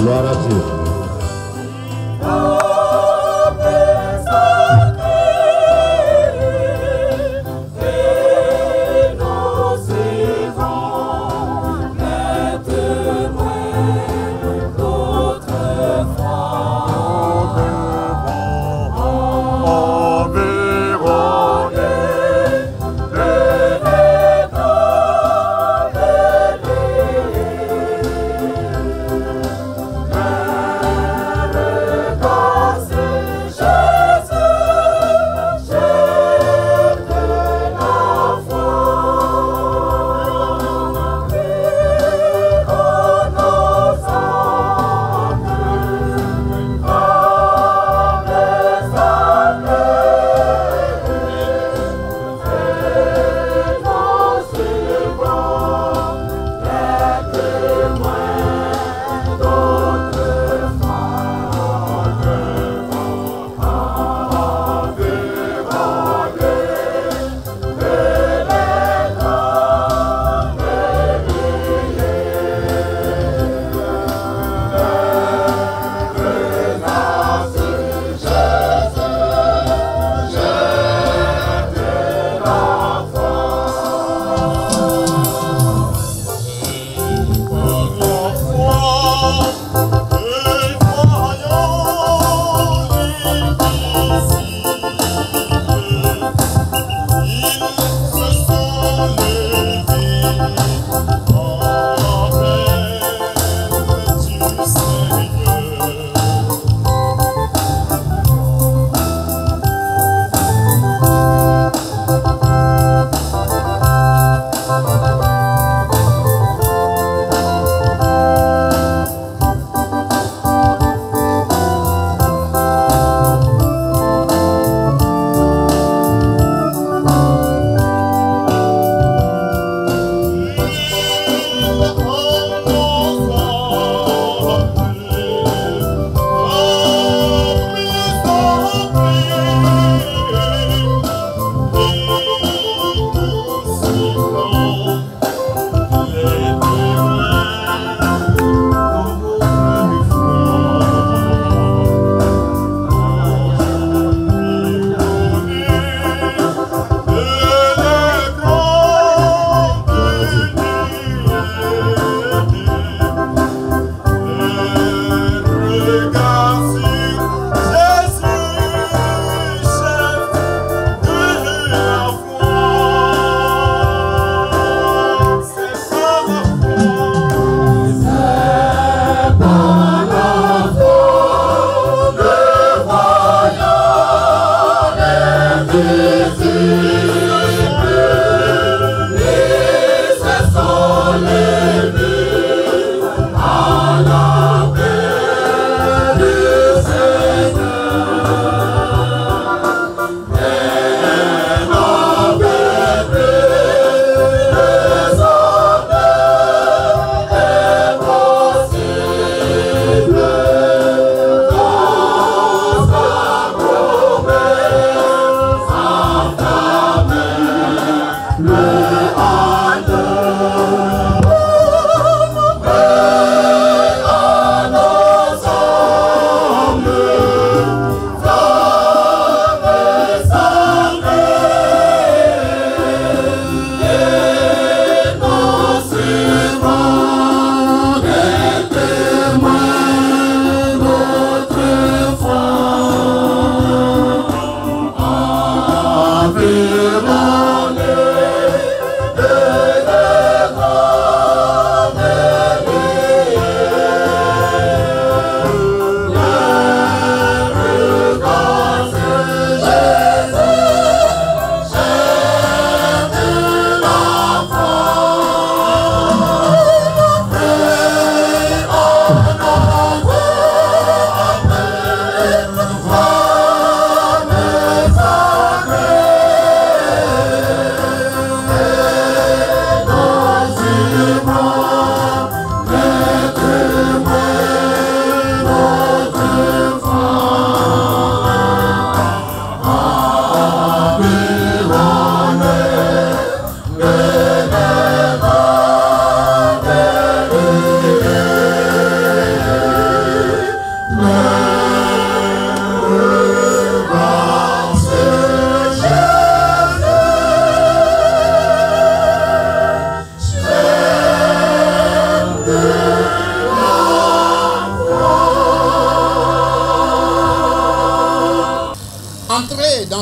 Gloire à Dieu.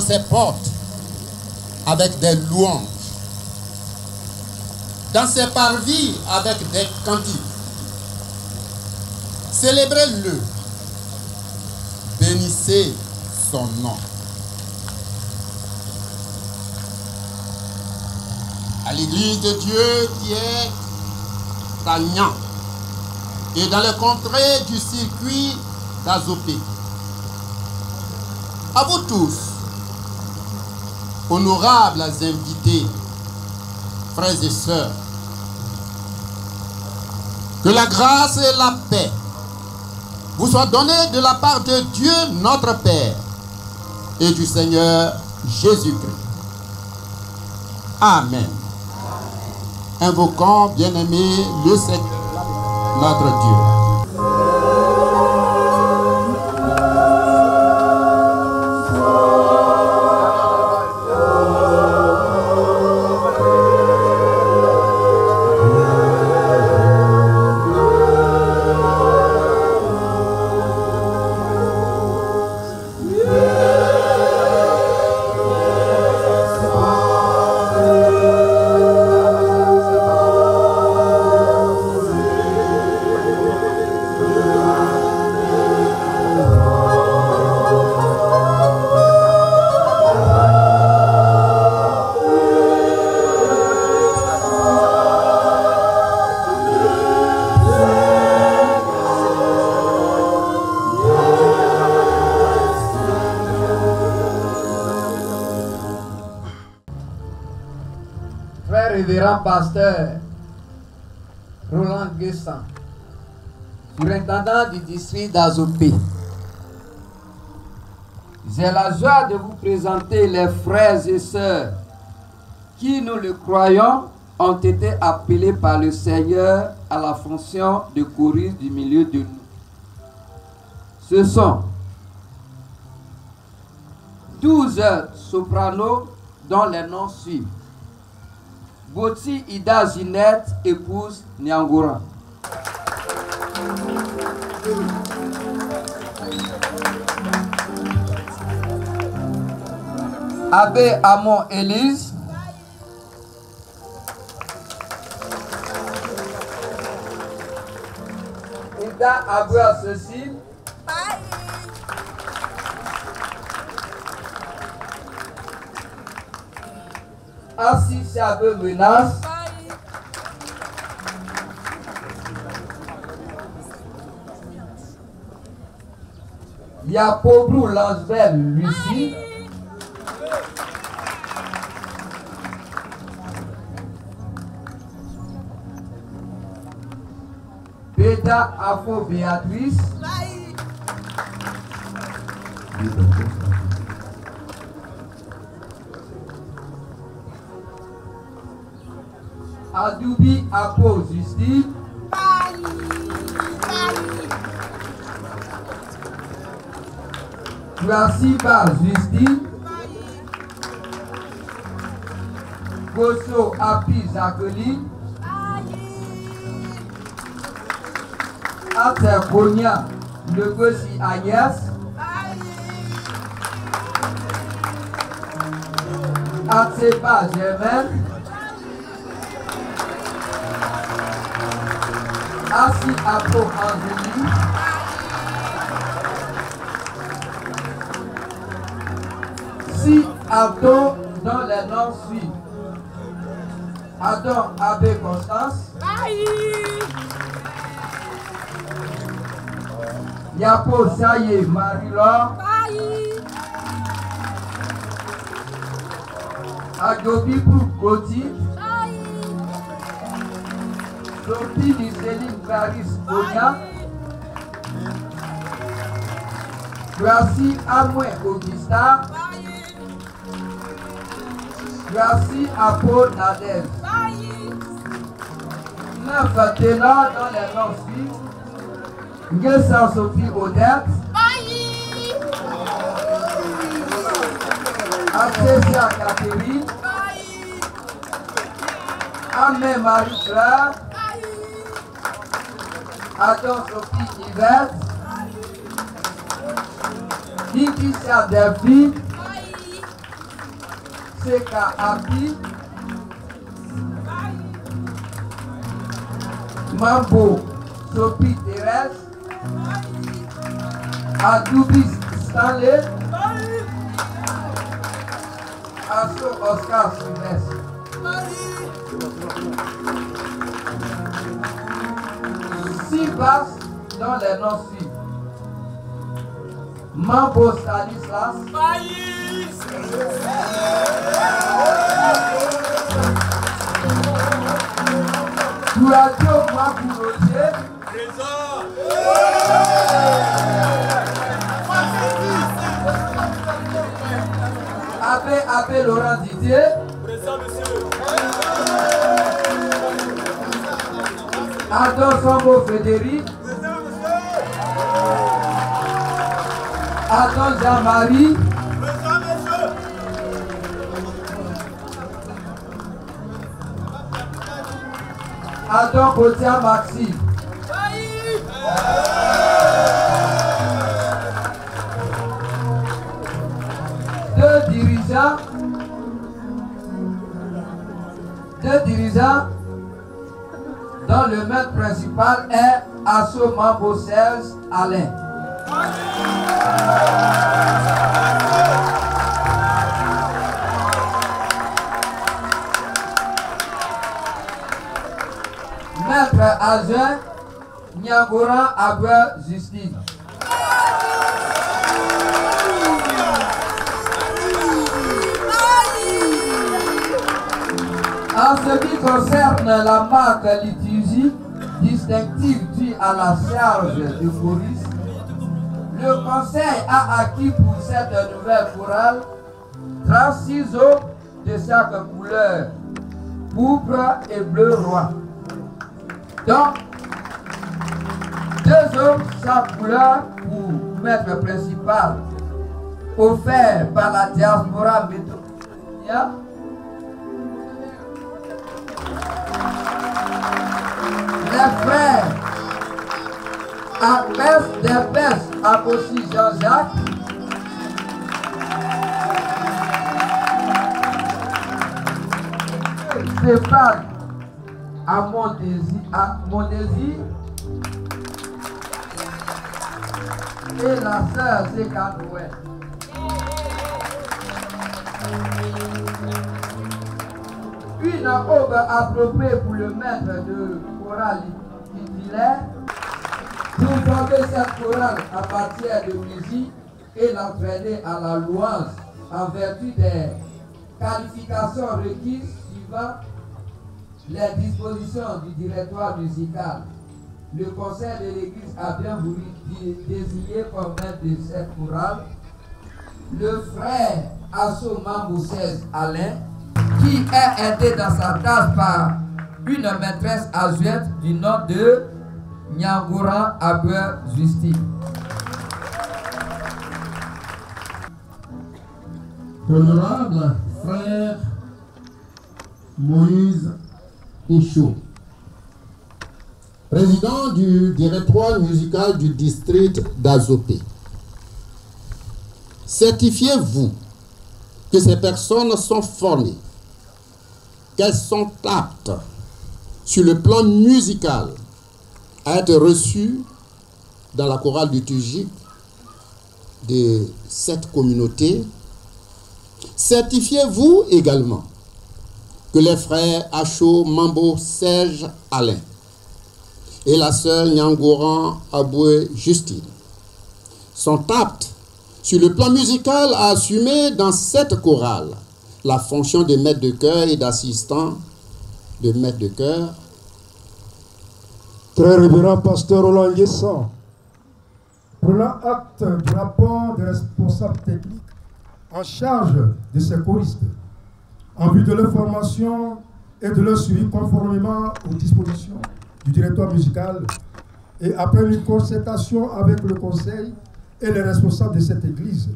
ses portes avec des louanges, dans ses parvis avec des cantiques. Célébrez-le, bénissez son nom. À l'église de Dieu qui est à Nyan et dans les contrées du circuit d'Azopé. À vous tous, honorables invités, frères et sœurs, que la grâce et la paix vous soient données de la part de Dieu notre Père et du Seigneur Jésus-Christ. Amen. Invoquons, bien-aimé, le Seigneur notre Dieu. Révérend pasteur Roland Guessan, surintendant du district d'Azopé. J'ai la joie de vous présenter les frères et sœurs qui, nous le croyons, ont été appelés par le Seigneur à la fonction de choriste du milieu de nous. Ce sont 12 sopranos dont les noms suivent. Boti Ida Ginette, épouse Nyangora. Abbé Amon Élise. Ida Abra Cécile. Assis Chabé Menace. Yapobrou Langevel Lucie. Beda Afo Béatrice. Adoubi Apo Justine. Grasiba Justine. Gosso Api Jacqueline. Ate Konya Negosi Agnès. Atsepa Germaine. Asi Apo Angélique. Si Adon dans les noms suivent. Adon Abbé Constance. Yapo Saye Marie-Laure. Adobi pour Gauthier. Sophie Céline Clarisse Konya. Gracie Amoué Augusta. Gracie Apo Nadez. 9 ténors dans les noms suivants. Nguessan Sophie Odette. Atesia Catherine. Amé Marie-Claire. Adon Sophie Yvette. Nikisha Delphine. Seka Abi, Mambo Sophie Thérèse, Adoubis Stanley, Asso Oscar Sylvestre. Six basses dans les noms suivants. Mambo Stanislas, Touadio Mabou Roger, Abbé Laurent Didier, présent monsieur. Adon Sambo Frédéric, présent monsieur. Adon Jean-Marie, présent monsieur. Adon Botia Maxime. Deux dirigeants dont le maître principal est Asso Mambo Serge Alain. Maître adjoint Nyangoran Abel Justine. En ce qui concerne la marque liturgique distinctive due à la charge de choriste, le conseil a acquis pour cette nouvelle chorale 36 eaux de chaque couleur, pourpre et bleu roi. Donc, 2 eaux chaque couleur pour maître principal, offert par la diaspora métropolitaine. Les frères Apès d'Epès, Apostle Jean-Jacques, Stéphane à Mondésir et la sœur Sécadouet. Une aube appropriée pour le maître de chorale titulaire pour former cette chorale à partir de musique et l'entraîner à la louange en vertu des qualifications requises suivant les dispositions du directoire musical. Le conseil de l'église a bien voulu désigner comme maître de cette chorale le frère Asso Mambo Serge Alain, qui est aidé dans sa tâche par une maîtresse adjointe du nom de Nyangoran Abel Justine. Honorable frère Moïse Ichou, président du directoire musical du district d'Azopé, certifiez-vous que ces personnes sont formées, qu'elles sont aptes sur le plan musical à être reçues dans la chorale liturgique de cette communauté. Certifiez-vous également que les frères Asso Mambo Serge Alain et la sœur Nyangoran Abel Justine sont aptes sur le plan musical à assumer dans cette chorale la fonction de maître de chœur et d'assistant de maître de chœur. Très révérend pasteur Roland Yessan, prenant acte du rapport des responsables techniques en charge de ces choristes, en vue de leur formation et de leur suivi conformément aux dispositions du directoire musical, et après une concertation avec le conseil et les responsables de cette église,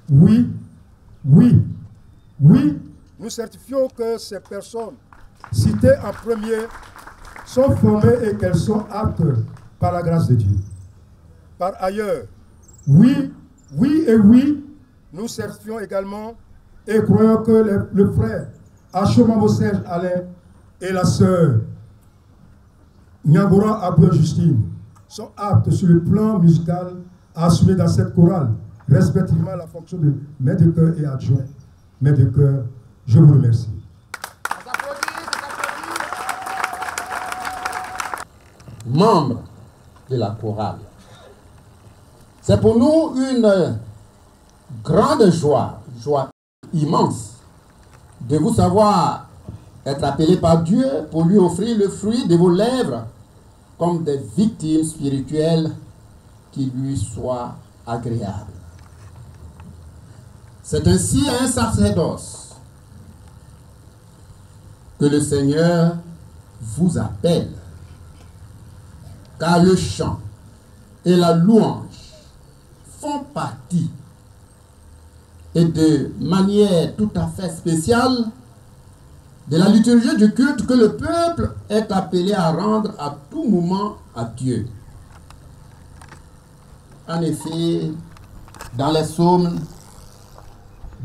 oui, nous certifions que ces personnes citées en premier sont formées et qu'elles sont aptes par la grâce de Dieu. Par ailleurs, oui, nous certifions également et croyons que le frère Acho Mambo Serge Alain et la sœur Nyangora Abou Justine sont aptes sur le plan musical à assumer dans cette chorale, respectivement la fonction de maître de chœur et adjoint maître de chœur. Je vous remercie. Membres de la chorale, c'est pour nous une grande joie immense de vous savoir être appelé par Dieu pour lui offrir le fruit de vos lèvres comme des victimes spirituelles qui lui soient agréables. C'est ainsi un sacerdoce que le Seigneur vous appelle, car le chant et la louange font partie, et de manière tout à fait spéciale, de la liturgie du culte que le peuple est appelé à rendre à tout moment à Dieu. En effet, dans les psaumes,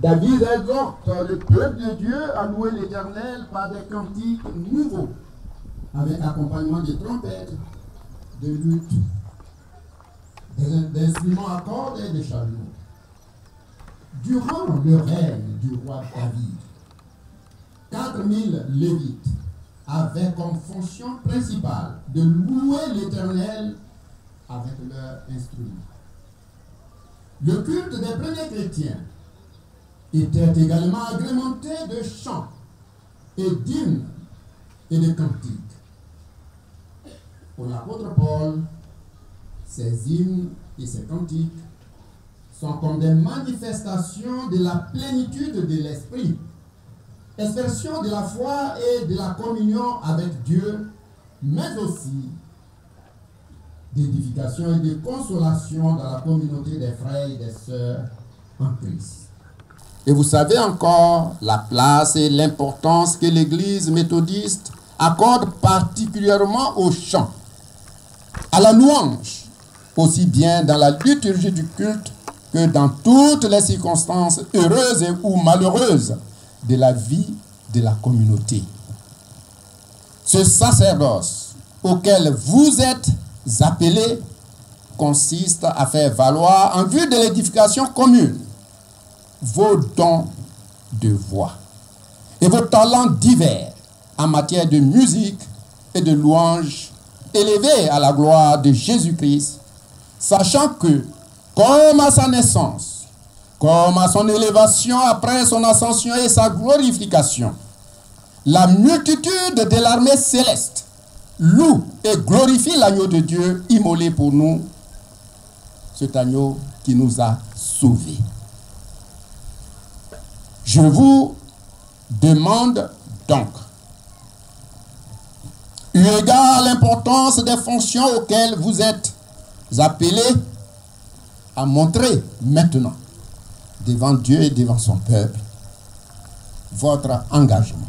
David exhorte le peuple de Dieu à louer l'Éternel par des cantiques nouveaux, avec accompagnement de trompettes, de luttes, des instruments à cordes et de chariots. Durant le règne du roi David, 4000 lévites avaient comme fonction principale de louer l'Éternel avec leurs instruments. Le culte des premiers chrétiens était également agrémenté de chants et d'hymnes et de cantiques. Pour l'apôtre Paul, ces hymnes et ces cantiques sont comme des manifestations de la plénitude de l'esprit, expression de la foi et de la communion avec Dieu, mais aussi d'édification et de consolation dans la communauté des frères et des sœurs en Christ. Et vous savez encore la place et l'importance que l'Église méthodiste accorde particulièrement au chant, à la louange, aussi bien dans la liturgie du culte que dans toutes les circonstances heureuses ou malheureuses de la vie de la communauté. Ce sacerdoce auquel vous êtes appelés consiste à faire valoir en vue de l'édification commune vos dons de voix et vos talents divers en matière de musique et de louange élevés à la gloire de Jésus-Christ, sachant que, comme à sa naissance, comme à son élévation après son ascension et sa glorification, la multitude de l'armée céleste loue et glorifie l'agneau de Dieu immolé pour nous, cet agneau qui nous a sauvés. Je vous demande donc, eu égard à l'importance des fonctions auxquelles vous êtes appelés, à montrer maintenant devant Dieu et devant son peuple votre engagement.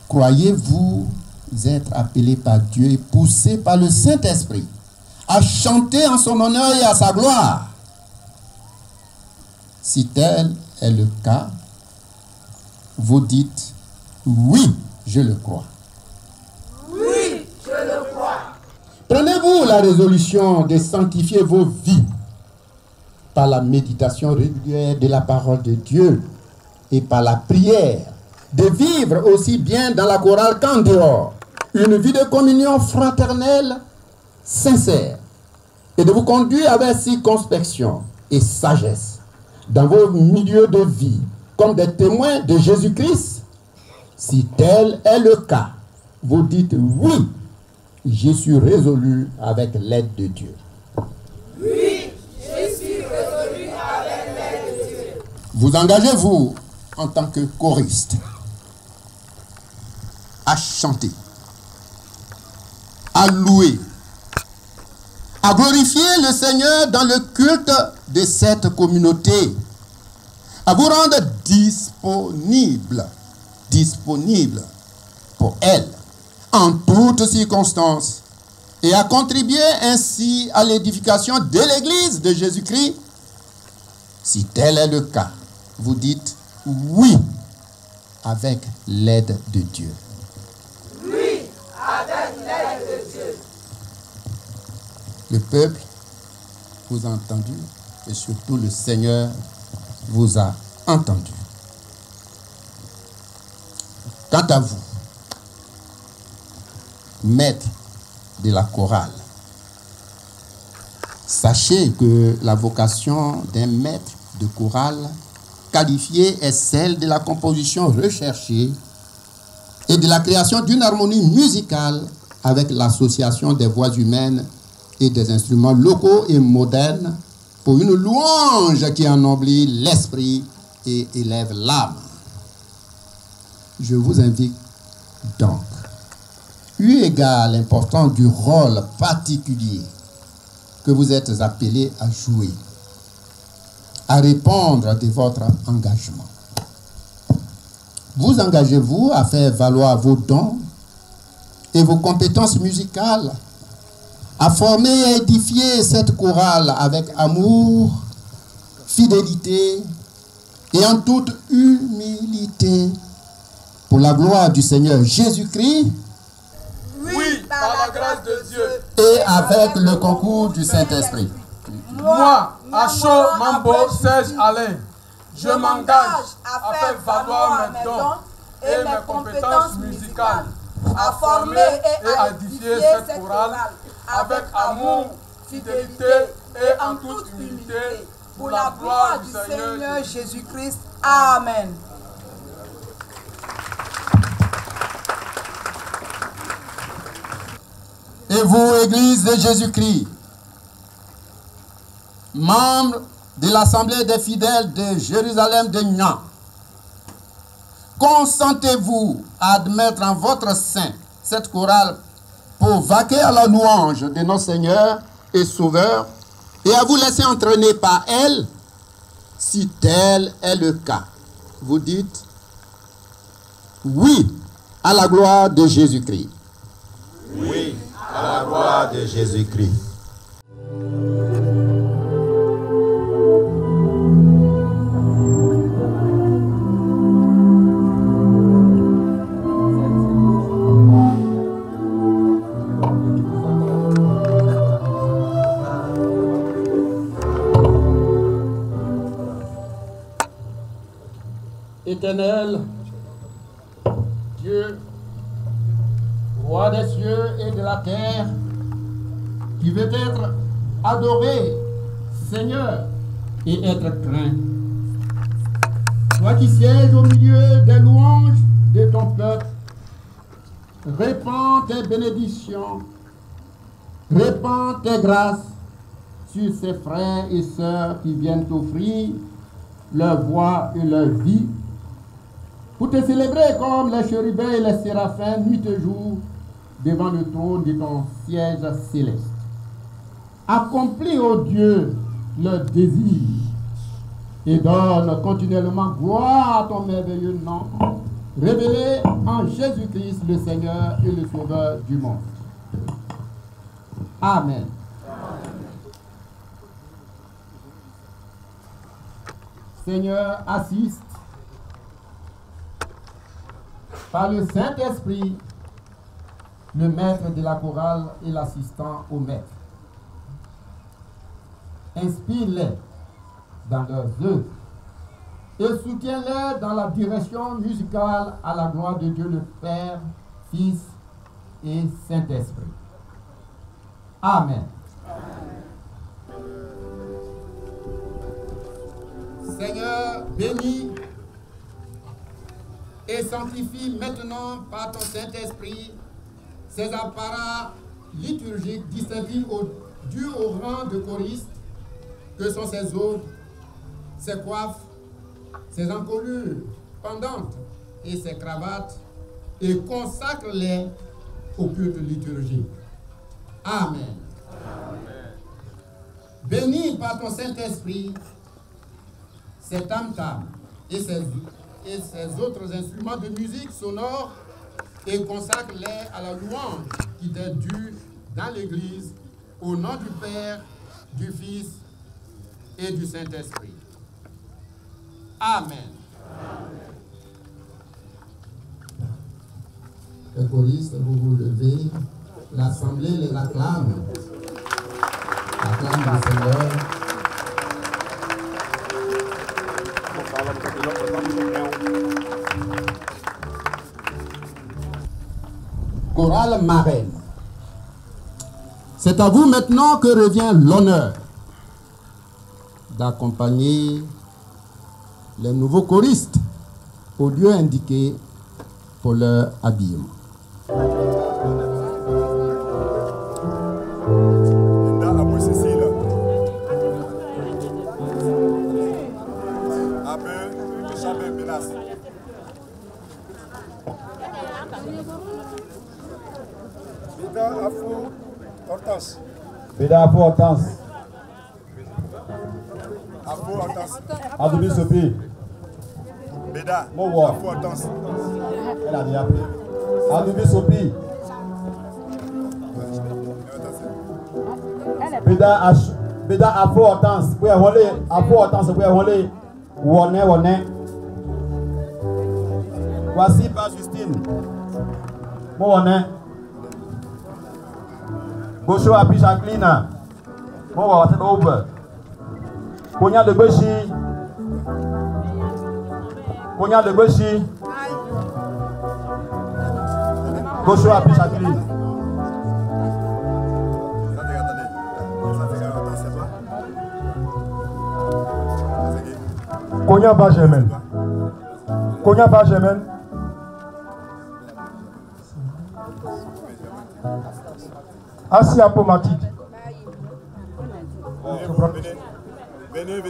Croyez-vous être appelés par Dieu et poussés par le Saint-Esprit à chanter en son honneur et à sa gloire? Si tel est le cas, vous dites oui, je le crois. Oui, je le crois. Prenez-vous la résolution de sanctifier vos vies par la méditation régulière de la parole de Dieu et par la prière, de vivre aussi bien dans la chorale qu'en dehors une vie de communion fraternelle sincère et de vous conduire avec circonspection et sagesse dans vos milieux de vie comme des témoins de Jésus-Christ. Si tel est le cas, vous dites oui, je suis résolu avec l'aide de Dieu. Oui, je suis résolu avec l'aide de Dieu. Vous engagez-vous en tant que choriste à chanter, à louer, à glorifier le Seigneur dans le culte de cette communauté, à vous rendre disponible pour elle en toutes circonstances et à contribuer ainsi à l'édification de l'Église de Jésus-Christ Si tel est le cas, vous dites oui avec l'aide de Dieu. Oui, avec l'aide de Dieu. Le peuple vous a entendu et surtout le Seigneur vous a entendu. Quant à vous, maître de la chorale, sachez que la vocation d'un maître de chorale qualifié est celle de la composition recherchée et de la création d'une harmonie musicale avec l'association des voix humaines et des instruments locaux et modernes pour une louange qui ennoblit l'esprit et élève l'âme. Je vous invite donc, eu égard à l'importance du rôle particulier que vous êtes appelés à jouer, à répondre de votre engagement. Vous engagez-vous à faire valoir vos dons et vos compétences musicales, à former et édifier cette chorale avec amour, fidélité et en toute humilité pour la gloire du Seigneur Jésus-Christ. Oui, par la grâce de Dieu. Et avec le concours du Saint-Esprit. Moi, Acho Mambo Serge Alain, je m'engage à faire valoir mes dons et mes compétences musicales, à former et à édifier cette chorale avec amour, fidélité et en toute humilité pour la gloire du Seigneur Jésus-Christ. Amen. Et vous, Église de Jésus-Christ, membres de l'Assemblée des fidèles de Jérusalem de Nyan, consentez-vous à admettre en votre sein cette chorale pour vaquer à la louange de notre Seigneur et Sauveur et à vous laisser entraîner par elle, si tel est le cas. Vous dites oui à la gloire de Jésus-Christ. Oui à la gloire de Jésus-Christ. Éternel, Dieu, roi des cieux et de la terre, qui veut être adoré, Seigneur, et être craint. Toi qui sièges au milieu des louanges de ton peuple, répands tes bénédictions, répands tes grâces sur ces frères et sœurs qui viennent t'offrir leur voix et leur vie, pour te célébrer comme les chérubins et les séraphins nuit et jour devant le trône de ton siège céleste. Accomplis, ô Dieu, leur désir et donne continuellement gloire à ton merveilleux nom, révélé en Jésus-Christ, le Seigneur et le Sauveur du monde. Amen. Seigneur, assiste par le Saint-Esprit, le maître de la chorale et l'assistant au maître. Inspire-les dans leurs œuvres et soutiens-les dans la direction musicale à la gloire de Dieu le Père, Fils et Saint-Esprit. Amen. Seigneur, bénis et sanctifie maintenant par ton Saint-Esprit ces apparats liturgiques distinctifs dus au rang de choristes que sont ces aubes, ces coiffes, ces encolures pendantes et ces cravates, et consacre-les au culte liturgique. Amen. Amen. Bénis par ton Saint-Esprit ces tam-tams et ces autres instruments de musique sonore et consacre-les à la louange qui t'est due dans l'Église au nom du Père, du Fils et du Saint-Esprit. Amen. Les choristes, vous vous levez, l'assemblée les acclame. Acclame le Seigneur. Chorale marraine. C'est à vous maintenant que revient l'honneur d'accompagner les nouveaux choristes au lieu indiqué pour leur habillement. Béda Afo Hortense. Afo Hortense. Adoubi Sopi. Béda Afo Hortense. Elle a dit appelé. Adoubi Sopi. Béda Afo Hortense. Vous pouvez rouler. Afo Hortense. Vous pouvez rouler. Woné. Voici par Justine. Woné. Gaucho Api Jacqueline. Bon, on va faire over. Konya de Beshi. Gaucho Api Jacqueline. Konya Benjamin. Assis à Pomatide. Venez.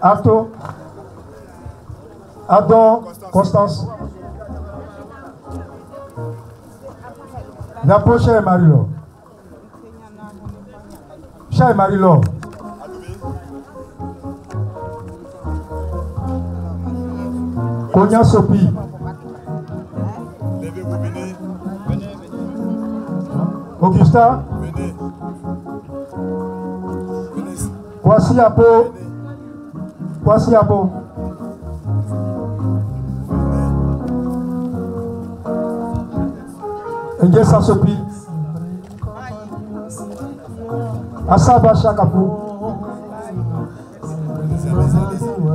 Arto. Adon. Constance. Napo Cher Marilo. Konya Sopi. Augusta. Kwasi Apo. Ngesa Sopi. Asaba Chakapu.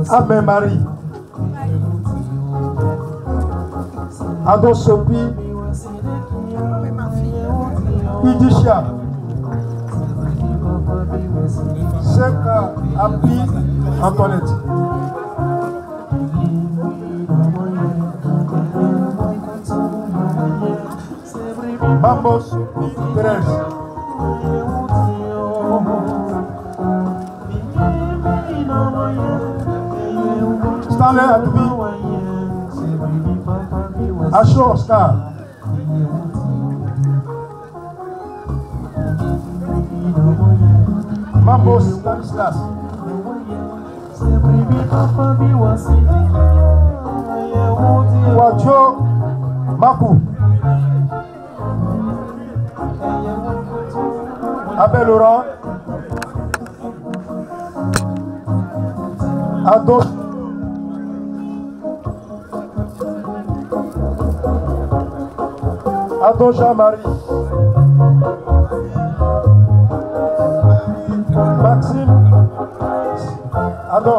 Amen Marie. Ado Sopi. Idisha. Seka Api Antoinette. Bambos Thérèse. Stanley Adoubi. Acho Oscar. Mambo Stanislas. Wadjo Makou. Abel Laurent. Ado Jean-Marie. Maxime. Ado.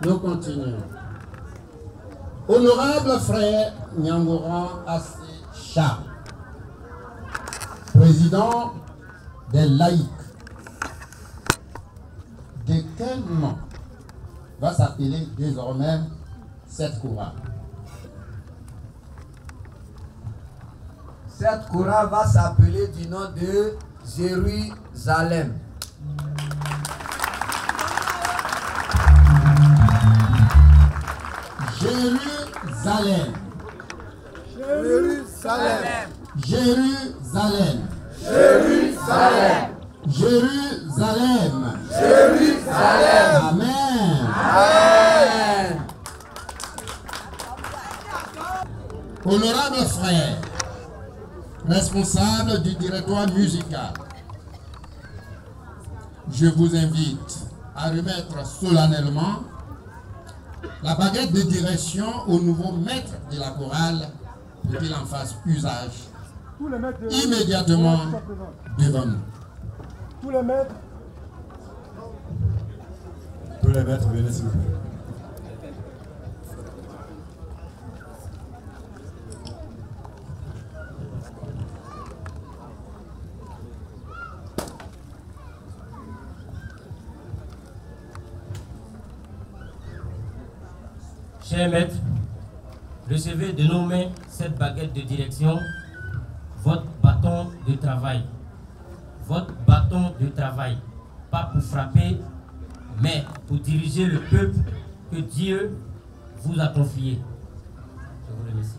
Nous continuons. Honorable frère Nyangouran Assé Charles, président des laïcs, de quel nom va s'appeler désormais cette chorale? Cette chorale va s'appeler du nom de Jérusalem. Jérusalem. Jérusalem. Jérusalem. Jérusalem. Jérusalem. Jérusalem. Amen. Amen. Honorable frère, responsable du directoire musical, je vous invite à remettre solennellement la baguette de direction au nouveau maître de la chorale pour qu'il en fasse usage immédiatement devant nous. Tous les maîtres, venez s'il vous plaît. Chers maîtres, recevez de nos mains cette baguette de direction, votre bâton de travail. Votre bâton de travail, pas pour frapper, mais pour diriger le peuple que Dieu vous a confié. Je vous remercie.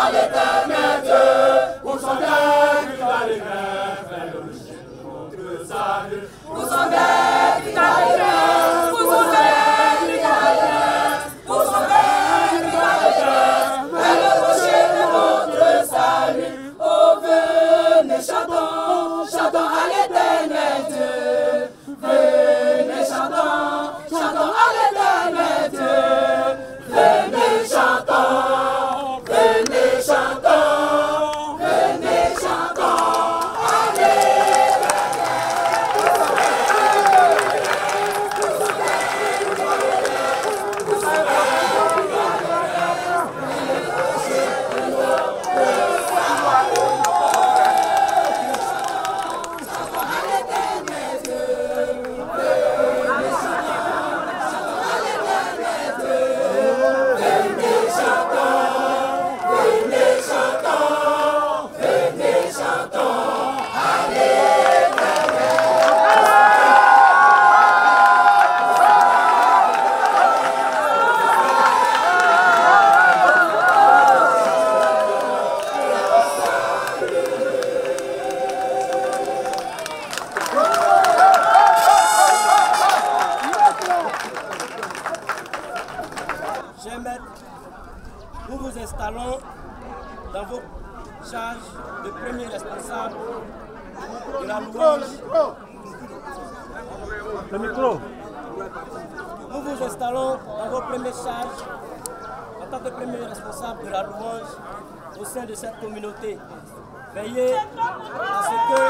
à l'éternel Dieu, pour son bien qui va les faire, fais le chien notre salut. Pour son bien qui va les faire, pour son bien qui va les faire, pour son bien qui va les faire, fais le chien notre salut. Oh, venez, chantons, chantons à l'éternel Dieu. Venez, chantons, chantons à l'éternel Dieu. Venez, chantons, venez, chantons, venez, chantons à l'éternel. Chers maîtres, nous vous installons dans vos charges de premier responsable de la louange. Le micro. Nous vous installons dans vos premières charges en tant que premier responsable de la louange au sein de cette communauté. Veillez à ce que...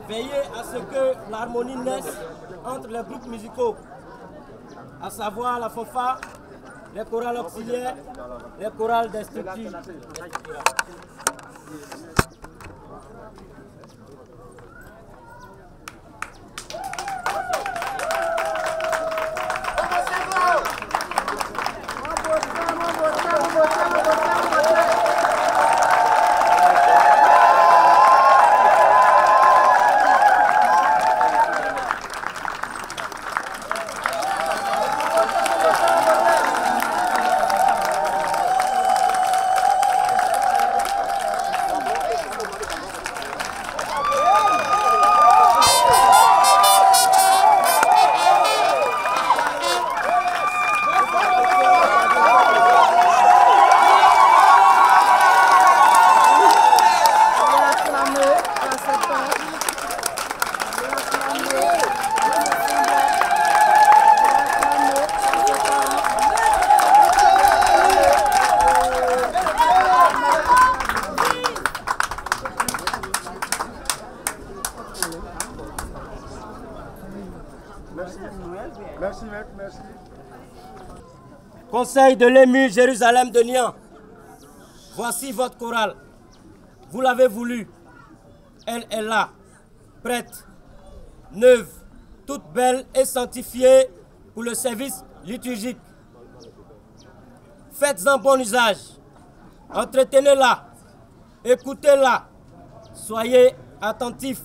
Veillez à ce que l'harmonie naisse entre les groupes musicaux, à savoir la fanfare, les chorales auxiliaires, les chorales d'instructeurs. Merci, maître, merci. Conseil de l'émir Jérusalem de Nian. Voici votre chorale. Vous l'avez voulu. Elle est là, prête, neuve, toute belle et sanctifiée pour le service liturgique. Faites-en bon usage. Entretenez-la. Écoutez-la. Soyez attentifs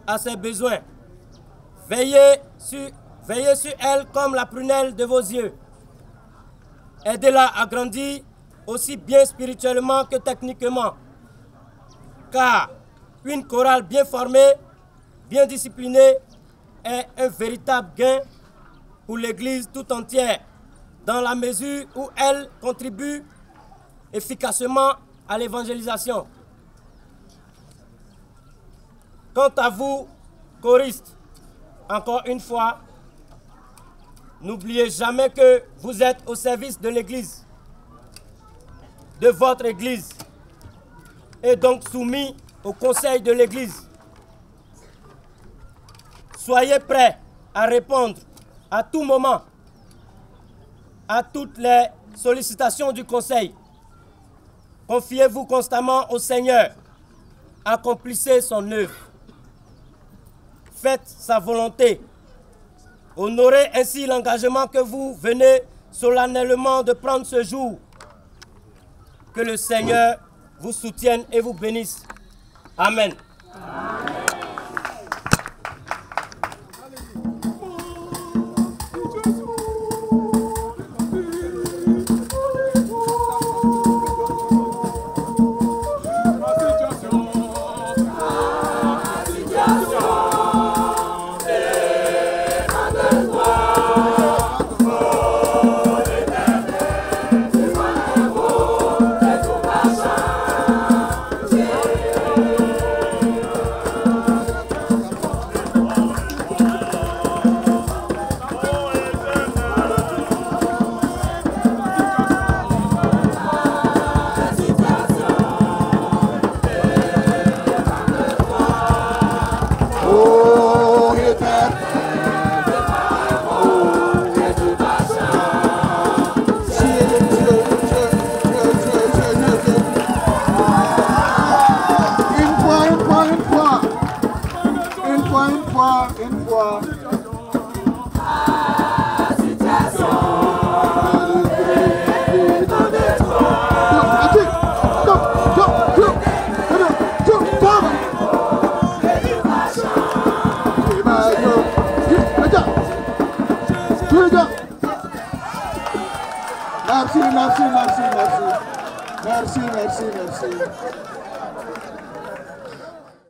à ses besoins. Veillez sur elle comme la prunelle de vos yeux. Aidez-la à grandir aussi bien spirituellement que techniquement. Car une chorale bien formée, bien disciplinée est un véritable gain pour l'Église tout entière, dans la mesure où elle contribue efficacement à l'évangélisation. Quant à vous, choristes, encore une fois, n'oubliez jamais que vous êtes au service de l'Église, de votre Église, et donc soumis au conseil de l'Église. Soyez prêts à répondre à tout moment à toutes les sollicitations du Conseil. Confiez-vous constamment au Seigneur. Accomplissez son œuvre. Faites sa volonté. Honorez ainsi l'engagement que vous venez solennellement de prendre ce jour. Que le Seigneur vous soutienne et vous bénisse. Amen. Merci.